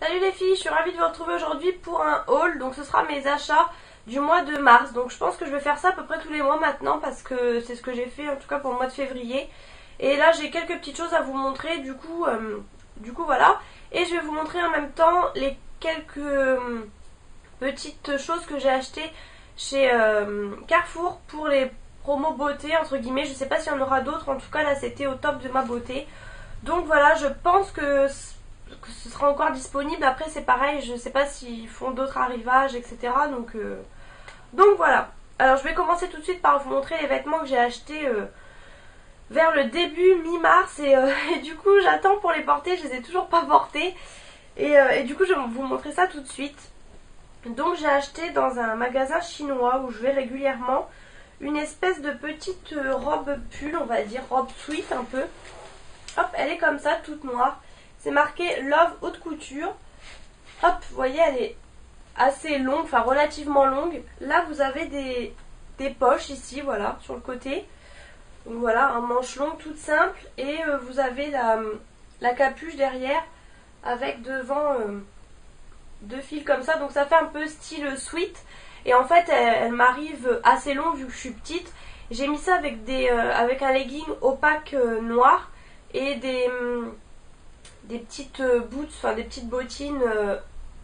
Salut les filles, je suis ravie de vous retrouver aujourd'hui pour un haul. Donc ce sera mes achats du mois de mars. Donc je pense que je vais faire ça à peu près tous les mois maintenant parce que c'est ce que j'ai fait en tout cas pour le mois de février. Et là j'ai quelques petites choses à vous montrer du coup voilà. Et je vais vous montrer en même temps les quelques petites choses que j'ai achetées chez Carrefour pour les promos beauté entre guillemets. Je sais pas s'il y en aura d'autres, en tout cas là c'était au top de ma beauté. Donc voilà, je pense que ce sera encore disponible. Après c'est pareil, je sais pas s'ils font d'autres arrivages, etc. Donc voilà. Alors je vais commencer tout de suite par vous montrer les vêtements que j'ai achetés vers le début mi-mars et du coup j'attends pour les porter, je les ai toujours pas portés et du coup je vais vous montrer ça tout de suite. Donc j'ai acheté dans un magasin chinois où je vais régulièrement une espèce de petite robe pull, on va dire robe sweat un peu. Hop, elle est comme ça, toute noire. C'est marqué Love Haute Couture. Hop, vous voyez, elle est assez longue, enfin relativement longue. Là, vous avez des poches ici, voilà, sur le côté. Donc voilà, un manche long, toute simple. Et vous avez la capuche derrière avec devant deux fils comme ça. Donc ça fait un peu style sweat. Et en fait, elle m'arrive assez longue vu que je suis petite. J'ai mis ça avec, avec un legging opaque noir et des petites boots, enfin des petites bottines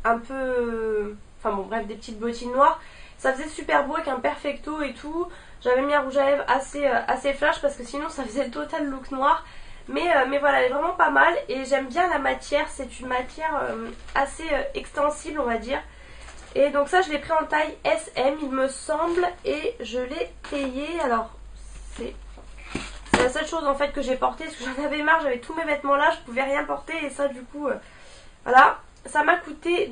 un peu... Enfin bon bref, des petites bottines noires. Ça faisait super beau avec un perfecto et tout. J'avais mis un rouge à lèvres assez flash parce que sinon ça faisait le total look noir. Mais voilà, elle est vraiment pas mal et j'aime bien la matière. C'est une matière assez extensible on va dire. Et donc ça je l'ai pris en taille SM il me semble et je l'ai payé. Alors c'est la seule chose en fait que j'ai portée parce que j'en avais marre, j'avais tous mes vêtements là, je pouvais rien porter et ça du coup voilà, ça m'a coûté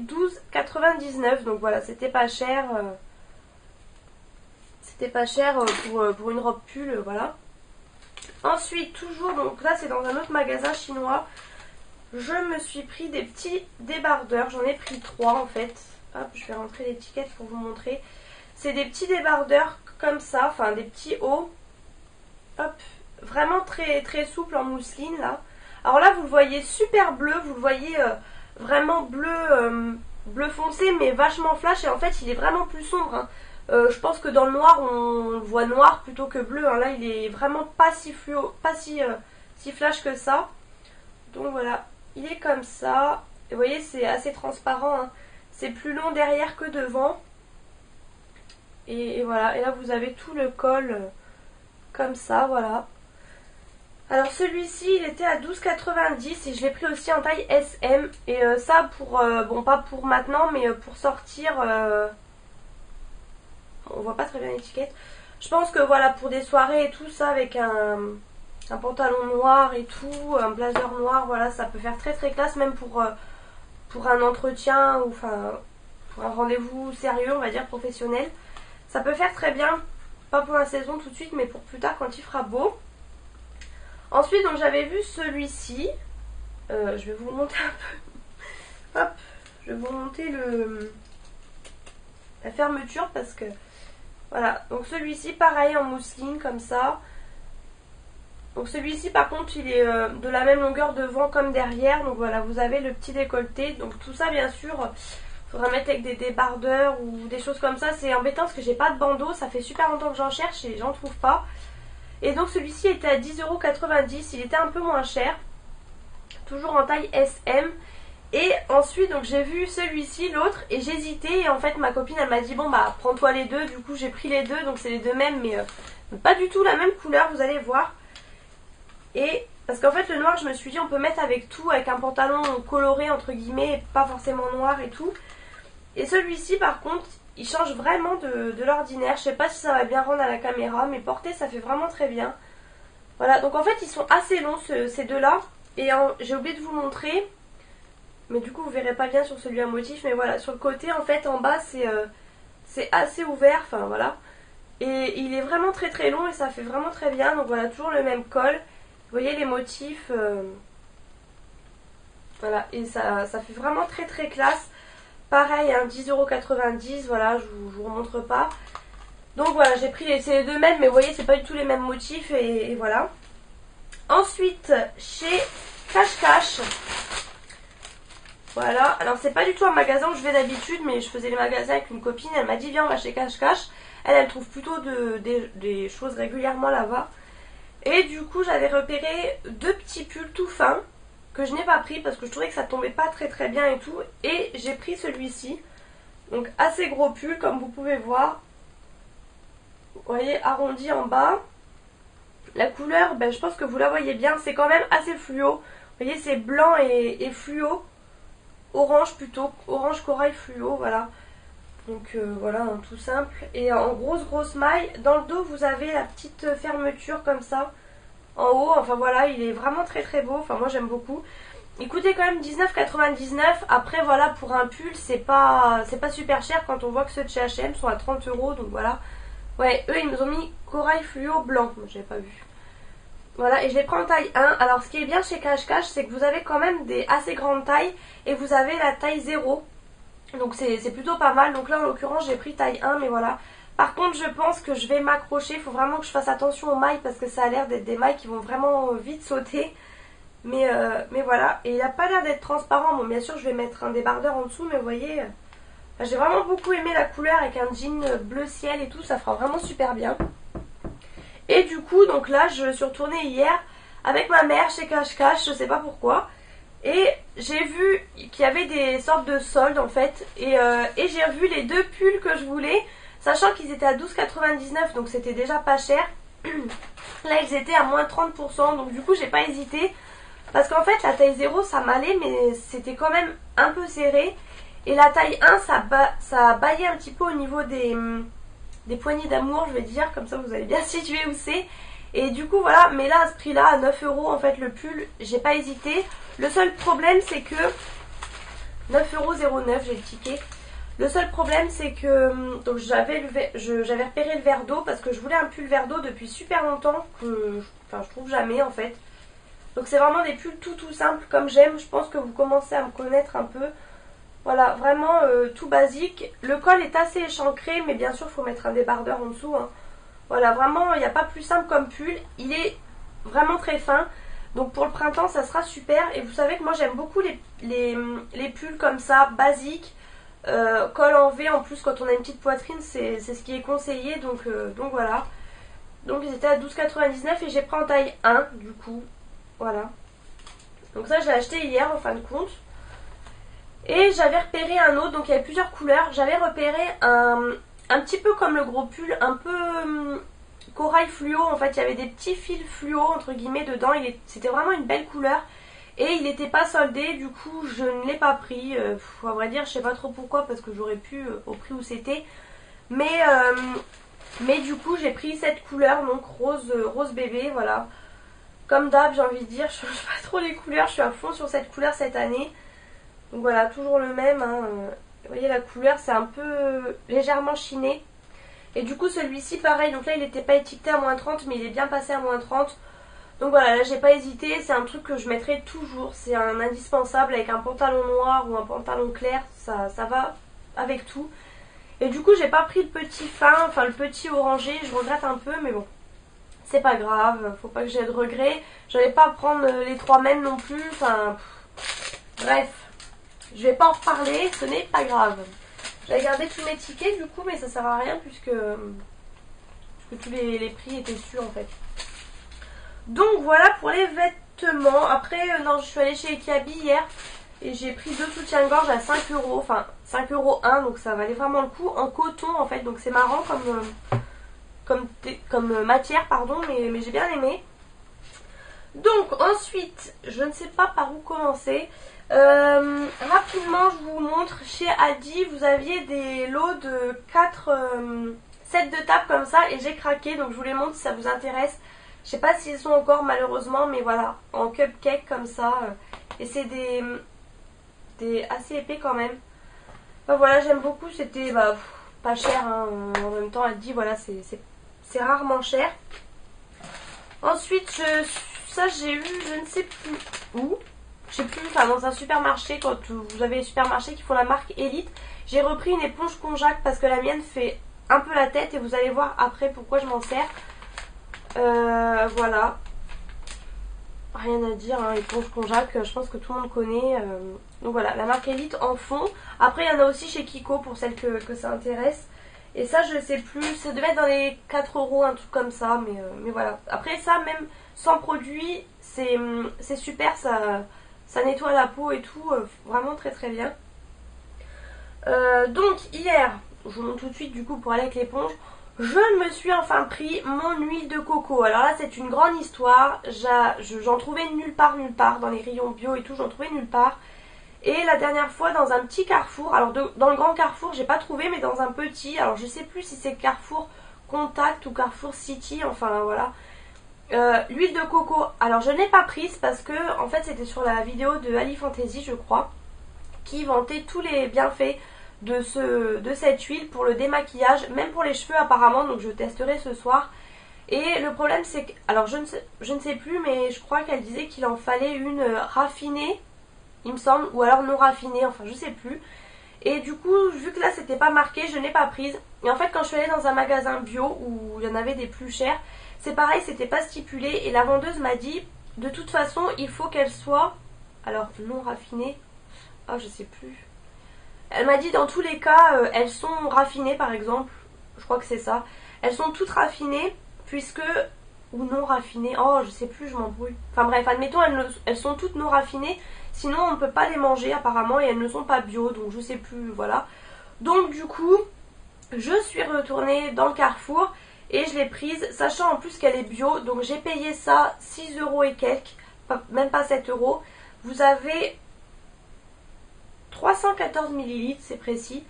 12,99 donc voilà, c'était pas cher pour une robe pull voilà. Ensuite toujours, donc là c'est dans un autre magasin chinois, je me suis pris des petits débardeurs, j'en ai pris 3 en fait. Hop, je vais rentrer l'étiquette pour vous montrer. C'est des petits débardeurs comme ça, enfin des petits hauts. Hop, vraiment très très souple en mousseline là. Alors là vous le voyez super bleu, vous le voyez vraiment bleu foncé mais vachement flash et en fait il est vraiment plus sombre hein. Je pense que dans le noir on le voit noir plutôt que bleu hein. Là il est vraiment pas si fluo, pas si flash que ça. Donc voilà, il est comme ça et vous voyez c'est assez transparent hein. C'est plus long derrière que devant et voilà, et là vous avez tout le col comme ça voilà. Alors celui-ci il était à 12,90 et je l'ai pris aussi en taille SM et ça pour, bon pas pour maintenant mais pour sortir, on voit pas très bien l'étiquette, je pense que voilà pour des soirées et tout ça avec un pantalon noir et tout, un blazer noir, voilà ça peut faire très très classe même pour un entretien ou enfin pour un rendez-vous sérieux on va dire professionnel, ça peut faire très bien, pas pour la saison tout de suite mais pour plus tard quand il fera beau. Ensuite, donc j'avais vu celui-ci. Je vais vous remonter un peu. Hop, je vais vous remonter la fermeture parce que voilà. Donc celui-ci, pareil en mousseline comme ça. Donc celui-ci, par contre, il est de la même longueur devant comme derrière. Donc voilà, vous avez le petit décolleté. Donc tout ça, bien sûr, il faudra mettre avec des débardeurs ou des choses comme ça. C'est embêtant parce que j'ai pas de bandeau. Ça fait super longtemps que j'en cherche et j'en trouve pas. Et donc celui-ci était à 10,90 €, il était un peu moins cher, toujours en taille SM. Et ensuite donc j'ai vu celui-ci, l'autre, et j'hésitais et en fait ma copine elle m'a dit bon bah prends-toi les deux, du coup j'ai pris les deux, donc c'est les deux mêmes mais pas du tout la même couleur, vous allez voir. Et parce qu'en fait le noir je me suis dit on peut mettre avec tout, avec un pantalon coloré entre guillemets, pas forcément noir et tout. Et celui-ci par contre il change vraiment de l'ordinaire. Je sais pas si ça va bien rendre à la caméra, mais porter ça fait vraiment très bien. Voilà, donc en fait ils sont assez longs ces deux-là. Et j'ai oublié de vous montrer, mais du coup vous verrez pas bien sur celui à motif. Mais voilà, sur le côté en fait en bas c'est assez ouvert, enfin voilà. Et il est vraiment très très long et ça fait vraiment très bien. Donc voilà, toujours le même col. Vous voyez les motifs. Voilà, et ça fait vraiment très très classe. Pareil, hein, 10,90 €, voilà, je vous remontre pas. Donc voilà, j'ai pris c'est les deux mêmes, mais vous voyez, c'est pas du tout les mêmes motifs, et voilà. Ensuite, chez Cache Cache, Voilà, alors c'est pas du tout un magasin où je vais d'habitude, mais je faisais les magasins avec une copine, elle m'a dit viens on va chez Cache Cache. Elle trouve plutôt des choses régulièrement là-bas. Et du coup j'avais repéré deux petits pulls tout fins que je n'ai pas pris parce que je trouvais que ça tombait pas très bien et tout. Et j'ai pris celui-ci, donc assez gros pull comme vous pouvez voir. Vous voyez, arrondi en bas. La couleur, ben, je pense que vous la voyez bien, c'est quand même assez fluo. Vous voyez, c'est blanc et fluo. Orange plutôt, orange corail fluo, voilà. Donc voilà, hein, tout simple. Et en grosse maille, dans le dos vous avez la petite fermeture comme ça. En haut, enfin voilà, il est vraiment très beau. Enfin moi j'aime beaucoup. Il coûtait quand même 19,99 €. Après voilà, pour un pull c'est pas super cher quand on voit que ceux de chez H&M sont à 30 €. Donc voilà. Ouais, eux ils nous ont mis corail fluo blanc. Moi j'avais pas vu. Voilà, et je les prends en taille 1. Alors ce qui est bien chez Cache Cache, c'est que vous avez quand même des assez grandes tailles. Et vous avez la taille 0. Donc c'est plutôt pas mal. Donc là en l'occurrence j'ai pris taille 1, mais voilà. Par contre je pense que je vais m'accrocher. Il faut vraiment que je fasse attention aux mailles parce que ça a l'air d'être des mailles qui vont vraiment vite sauter. Mais voilà. Et il a pas l'air d'être transparent. Bon bien sûr je vais mettre un débardeur en dessous, mais vous voyez... j'ai vraiment beaucoup aimé la couleur avec un jean bleu ciel et tout. Ça fera vraiment super bien. Et du coup donc là je suis retournée hier avec ma mère chez Cache Cache. Je sais pas pourquoi. Et j'ai vu qu'il y avait des sortes de soldes en fait. Et j'ai revu les deux pulls que je voulais. Sachant qu'ils étaient à 12,99 €. Donc c'était déjà pas cher. Là ils étaient à moins 30%. Donc du coup j'ai pas hésité. Parce qu'en fait la taille 0 ça m'allait. Mais c'était quand même un peu serré. Et la taille 1 ça baillait un petit peu au niveau des poignées d'amour, je vais dire. Comme ça vous allez bien situer où c'est. Et du coup voilà, mais là à ce prix là, à 9 € en fait le pull, j'ai pas hésité. Le seul problème c'est que 9,09 € j'ai le ticket. Le seul problème c'est que donc j'avais repéré le verre d'eau parce que je voulais un pull verre d'eau depuis super longtemps que je trouve jamais en fait. Donc c'est vraiment des pulls tout simples comme j'aime. Je pense que vous commencez à me connaître un peu. Voilà, vraiment tout basique. Le col est assez échancré, mais bien sûr il faut mettre un débardeur en dessous, hein. Voilà, vraiment, il n'y a pas plus simple comme pull. Il est vraiment très fin. Donc pour le printemps, ça sera super. Et vous savez que moi, j'aime beaucoup les pulls comme ça, basiques. Col en V, en plus, quand on a une petite poitrine, c'est ce qui est conseillé. Donc voilà. Donc ils étaient à 12,99 € et j'ai pris en taille 1, du coup. Voilà. Donc ça, j'ai acheté hier, en fin de compte. Et j'avais repéré un autre, donc il y avait plusieurs couleurs. J'avais repéré un petit peu comme le gros pull, un peu corail fluo. En fait il y avait des petits fils fluo entre guillemets dedans. C'était vraiment une belle couleur. Et il n'était pas soldé, du coup je ne l'ai pas pris. À vrai dire je sais pas trop pourquoi, parce que j'aurais pu au prix où c'était. Mais du coup j'ai pris cette couleur, donc rose bébé, voilà. Comme d'hab j'ai envie de dire, je change pas trop les couleurs, je suis à fond sur cette couleur cette année. Donc voilà, toujours le même, hein. Vous voyez la couleur, c'est un peu légèrement chiné. Et du coup celui-ci pareil, donc là il n'était pas étiqueté à moins 30, mais il est bien passé à moins 30. Donc voilà, là j'ai pas hésité, c'est un truc que je mettrai toujours. C'est un indispensable avec un pantalon noir ou un pantalon clair, ça va avec tout. Et du coup j'ai pas pris le petit fin, enfin le petit orangé, je regrette un peu, mais bon. C'est pas grave, faut pas que j'aie de regrets. J'allais pas prendre les trois mêmes non plus, enfin... Bref. Je vais pas en reparler, ce n'est pas grave. J'avais gardé tous mes tickets du coup, mais ça sert à rien puisque tous les prix étaient sûrs en fait. Donc voilà pour les vêtements. Après, non, je suis allée chez Ekiabi hier et j'ai pris deux soutiens-gorge à 5 €. Enfin, 5 € un, donc ça valait vraiment le coup. En coton en fait, donc c'est marrant comme matière, pardon, mais j'ai bien aimé. Donc ensuite, je ne sais pas par où commencer. Rapidement je vous montre, chez Aldi vous aviez des lots de 4 sets de table comme ça et j'ai craqué, donc je vous les montre si ça vous intéresse. Je sais pas s'ils sont encore malheureusement, mais voilà, en cupcake comme ça, et c'est des assez épais quand même. Enfin, voilà, j'aime beaucoup, c'était pas cher, hein. En même temps Aldi, voilà, c'est rarement cher. Ensuite ça j'ai eu, je ne sais plus où, je sais plus, enfin dans un supermarché, quand vous avez les supermarchés qui font la marque Elite. J'ai repris une éponge Conjac parce que la mienne fait un peu la tête et vous allez voir après pourquoi je m'en sers. Voilà. rien à dire, hein, éponge Conjac, je pense que tout le monde connaît. Donc voilà, la marque Elite en fond. Après, il y en a aussi chez Kiko pour celles que ça intéresse. Et ça, je sais plus, ça devait être dans les 4 euros, un truc comme ça, mais voilà. Après ça, même sans produit, c'est super, ça nettoie la peau et tout, vraiment très très bien. Donc hier, je vous montre tout de suite du coup pour aller avec l'éponge, je me suis enfin pris mon huile de coco. Alors là, c'est une grande histoire, j'en trouvais nulle part, dans les rayons bio et tout, j'en trouvais nulle part. Et la dernière fois dans un petit Carrefour, alors dans le grand Carrefour j'ai pas trouvé, mais dans un petit, alors je sais plus si c'est Carrefour Contact ou Carrefour City, enfin voilà. L'huile de coco, alors je ne l'ai pas prise parce que en fait c'était sur la vidéo de Ali Fantasy je crois, qui vantait tous les bienfaits de cette huile pour le démaquillage, même pour les cheveux apparemment, donc je testerai ce soir. Et le problème c'est que, alors je ne sais plus, mais je crois qu'elle disait qu'il en fallait une raffinée, il me semble, ou alors non raffinée, enfin je sais plus. Et du coup, vu que là c'était pas marqué, je n'ai pas prise. Et en fait, quand je suis allée dans un magasin bio où il y en avait des plus chers, c'est pareil, c'était pas stipulé. Et la vendeuse m'a dit, de toute façon, il faut qu'elle soit, alors non raffinée, ah je sais plus. Elle m'a dit dans tous les cas, elles sont raffinées par exemple, je crois que c'est ça. Elles sont toutes raffinées, puisque, ou non raffinées, oh je sais plus, je m'embrouille. Enfin bref, admettons, elles sont toutes non raffinées. Sinon on ne peut pas les manger apparemment et elles ne sont pas bio, donc je sais plus, voilà. Donc du coup, je suis retournée dans le Carrefour et je l'ai prise, sachant en plus qu'elle est bio. Donc j'ai payé ça 6 euros et quelques, même pas 7 euros. Vous avez 314 millilitres, c'est précis.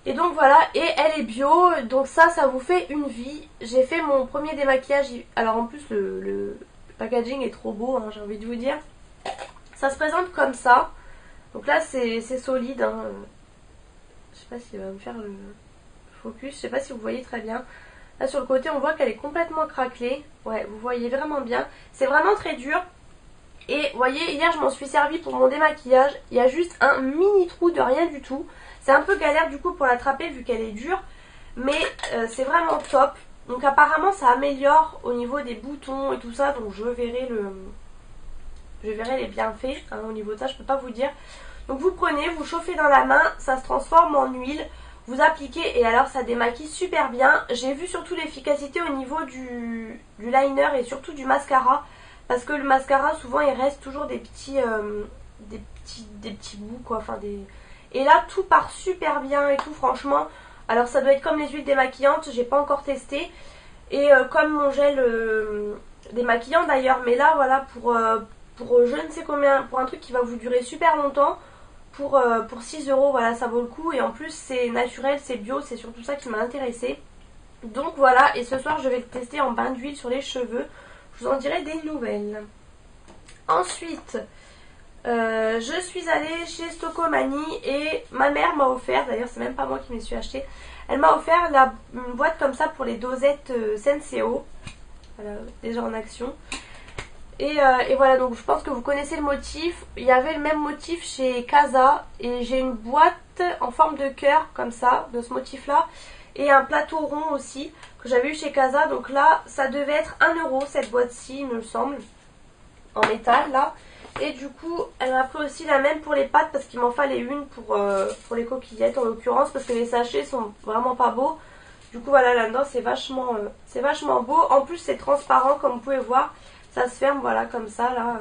Et donc voilà, et elle est bio, donc ça vous fait une vie. J'ai fait mon premier démaquillage, alors en plus le packaging est trop beau, hein, j'ai envie de vous dire. Ça se présente comme ça. Donc là c'est solide. Hein. Je sais pas s'il va me faire le focus. Je sais pas si vous voyez très bien. Là sur le côté on voit qu'elle est complètement craquelée. Ouais, vous voyez vraiment bien. C'est vraiment très dur. Et vous voyez, hier je m'en suis servi pour mon démaquillage. Il y a juste un mini trou de rien du tout. C'est un peu galère du coup pour l'attraper vu qu'elle est dure. Mais c'est vraiment top. Donc apparemment ça améliore au niveau des boutons et tout ça. Donc je verrai les bienfaits, hein, au niveau de ça, je peux pas vous dire. Donc vous prenez, vous chauffez dans la main, ça se transforme en huile, vous appliquez et alors ça démaquille super bien. J'ai vu surtout l'efficacité au niveau du liner et surtout du mascara, parce que le mascara souvent il reste toujours des petits bouts quoi, enfin des... Et là tout part super bien et tout, franchement. Alors ça doit être comme les huiles démaquillantes, j'ai pas encore testé. Et comme mon gel démaquillant d'ailleurs, mais là voilà pour je ne sais combien, pour un truc qui va vous durer super longtemps, pour 6 euros, voilà, ça vaut le coup. Et en plus c'est naturel, c'est bio, c'est surtout ça qui m'a intéressée. Donc voilà, et ce soir je vais le tester en bain d'huile sur les cheveux. Je vous en dirai des nouvelles. Ensuite, je suis allée chez Stocomanie et ma mère m'a offert, d'ailleurs c'est même pas moi qui me suis acheté, elle m'a offert une boîte comme ça pour les dosettes Senseo. Voilà, déjà en action. Et voilà, donc je pense que vous connaissez le motif. Il y avait le même motif chez Casa. Et j'ai une boîte en forme de cœur, comme ça, de ce motif-là. Et un plateau rond aussi, que j'avais eu chez Casa. Donc là, ça devait être 1 euro cette boîte-ci, il me semble. En métal, là. Et du coup, elle m'a pris aussi la même pour les pâtes, parce qu'il m'en fallait une pour les coquillettes, en l'occurrence. Parce que les sachets sont vraiment pas beaux. Du coup, voilà, là-dedans, c'est vachement beau. En plus, c'est transparent, comme vous pouvez voir. Ça se ferme, voilà, comme ça, là.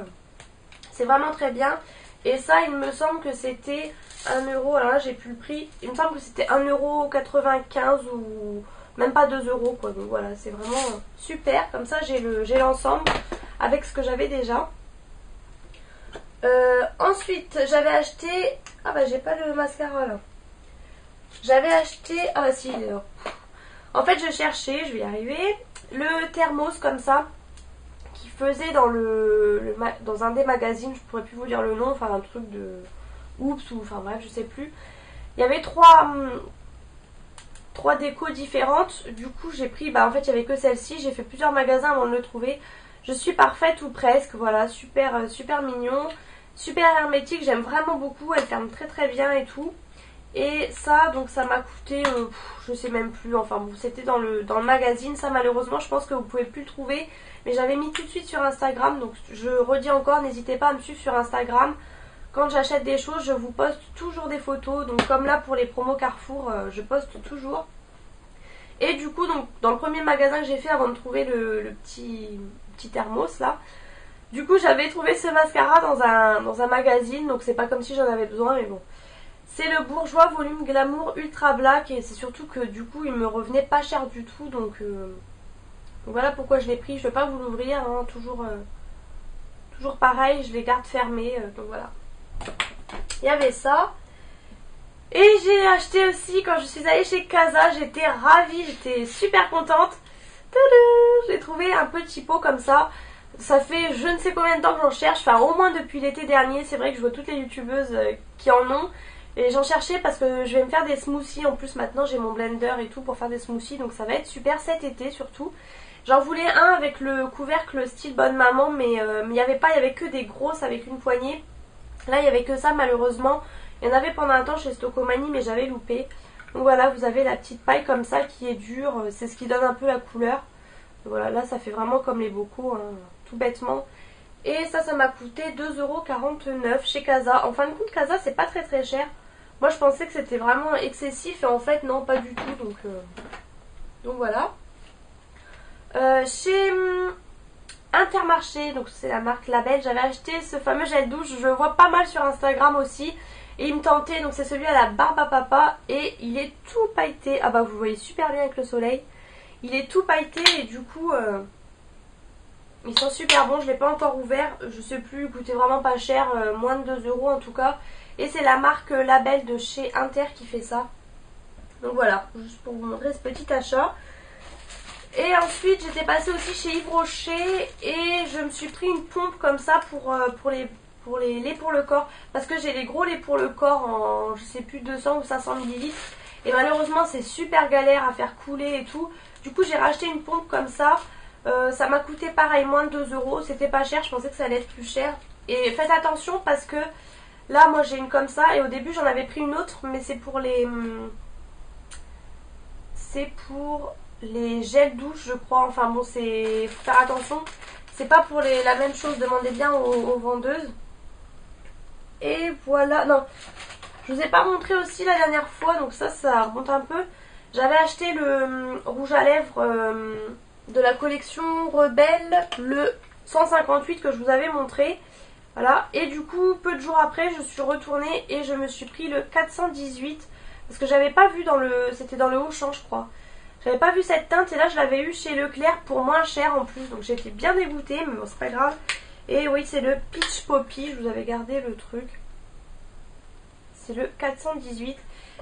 C'est vraiment très bien. Et ça, il me semble que c'était 1 euro. Alors là, j'ai plus le prix. Il me semble que c'était 1,95 € ou même pas 2 euros, quoi. Donc voilà, c'est vraiment super. Comme ça, j'ai l'ensemble avec ce que j'avais déjà. Ensuite, j'avais acheté... Ah bah, j'ai pas le mascara, là. J'avais acheté... Ah bah si, en fait, je cherchais, je vais y arriver, le thermos comme ça. Faisait dans un des magazines, je pourrais plus vous dire le nom, enfin un truc de Oups ou enfin bref, je sais plus. Il y avait trois décos différentes. Du coup, j'ai pris, en fait, il y avait que celle-ci. J'ai fait plusieurs magasins avant de le trouver. Je suis parfaite ou presque, voilà, super mignon, super hermétique. J'aime vraiment beaucoup. Elle ferme très très bien et tout. Et ça, donc ça m'a coûté, je sais même plus, enfin bon, c'était dans le magazine. Ça malheureusement, je pense que vous pouvez plus le trouver. Mais j'avais mis tout de suite sur Instagram, donc je redis encore, n'hésitez pas à me suivre sur Instagram. Quand j'achète des choses, je vous poste toujours des photos. Donc comme là pour les promos Carrefour, je poste toujours. Et du coup, donc dans le premier magasin que j'ai fait avant de trouver le petit thermos là, du coup j'avais trouvé ce mascara dans un magazine. Donc c'est pas comme si j'en avais besoin, mais bon. C'est le Bourjois Volume Glamour Ultra Black. Et c'est surtout que du coup il me revenait pas cher du tout. Donc voilà pourquoi je l'ai pris. Je vais pas vous l'ouvrir, hein, toujours pareil, je les garde fermés. Donc voilà. Il y avait ça. Et j'ai acheté aussi, quand je suis allée chez Casa, j'étais ravie, j'étais super contente. J'ai trouvé un petit pot comme ça. Ça fait je ne sais combien de temps que j'en cherche, enfin au moins depuis l'été dernier. C'est vrai que je vois toutes les youtubeuses qui en ont. Et j'en cherchais parce que je vais me faire des smoothies. En plus maintenant j'ai mon blender et tout pour faire des smoothies. Donc ça va être super cet été surtout. J'en voulais un avec le couvercle style bonne maman. Mais il n'y avait pas, il y avait que des grosses avec une poignée. Là il n'y avait que ça malheureusement. Il y en avait pendant un temps chez Stocomanie mais j'avais loupé. Donc voilà, vous avez la petite paille comme ça qui est dure. C'est ce qui donne un peu la couleur. Voilà, là ça fait vraiment comme les bocaux, hein, tout bêtement. Et ça m'a coûté 2,49€ chez Casa. En fin de compte, Casa c'est pas très très cher. Moi je pensais que c'était vraiment excessif et en fait non, pas du tout. Donc voilà. Chez Intermarché, donc c'est la marque Label, j'avais acheté ce fameux gel douche. Je le vois pas mal sur Instagram aussi. Et il me tentait, donc c'est celui à la barbe à papa. Et il est tout pailleté. Ah bah vous voyez super bien avec le soleil. Il est tout pailleté et du coup ils sont super bons. Je ne l'ai pas encore ouvert, je sais plus, il coûtait vraiment pas cher, moins de 2€ en tout cas. Et c'est la marque Label de chez Inter qui fait ça. Donc voilà, juste pour vous montrer ce petit achat. Et ensuite j'étais passée aussi chez Yves Rocher et je me suis pris une pompe comme ça pour les laits pour le corps. Parce que j'ai les gros laits pour le corps en je sais plus 200 ou 500 ml. Et malheureusement c'est super galère à faire couler et tout. Du coup j'ai racheté une pompe comme ça. Ça m'a coûté pareil moins de 2€. C'était pas cher, je pensais que ça allait être plus cher. Et faites attention parce que là moi j'ai une comme ça. Et au début j'en avais pris une autre. Mais c'est pour les... C'est pour les gels douche je crois. Enfin bon, c'est... Faut faire attention. C'est pas pour la même chose. Demandez bien aux vendeuses. Et voilà. Non, je vous ai pas montré aussi la dernière fois. Donc ça remonte un peu. J'avais acheté le rouge à lèvres de la collection Rebelle, le 158 que je vous avais montré. Voilà. Et du coup, peu de jours après, je suis retournée et je me suis pris le 418. Parce que j'avais pas vu c'était dans le Auchan je crois. J'avais pas vu cette teinte et là je l'avais eu chez Leclerc pour moins cher en plus. Donc j'étais bien dégoûtée, mais bon c'est pas grave. Et oui, c'est le Peach Poppy, je vous avais gardé le truc. C'est le 418.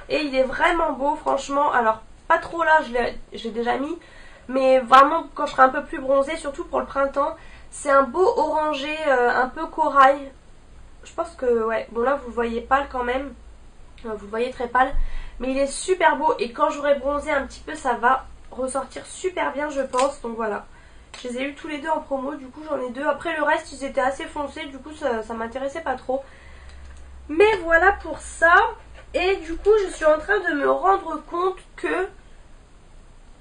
Et il est vraiment beau franchement. Alors pas trop là, je l'ai déjà mis. Mais vraiment quand je serai un peu plus bronzée, surtout pour le printemps. C'est un beau orangé, un peu corail. Je pense que ouais, bon là vous le voyez pâle quand même. Vous le voyez très pâle. Mais il est super beau et quand j'aurai bronzé un petit peu ça va ressortir super bien je pense. Donc voilà. Je les ai eu tous les deux en promo, du coup j'en ai deux. Après le reste ils étaient assez foncés, du coup ça m'intéressait pas trop. Mais voilà pour ça. Et du coup je suis en train de me rendre compte que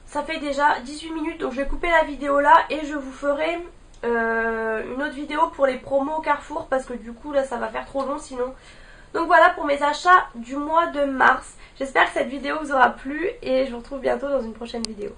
ça fait déjà 18 minutes. Donc je vais couper la vidéo là et je vous ferai une autre vidéo pour les promos Carrefour. Parce que du coup là ça va faire trop long sinon. Donc voilà pour mes achats du mois de mars. J'espère que cette vidéo vous aura plu et je vous retrouve bientôt dans une prochaine vidéo.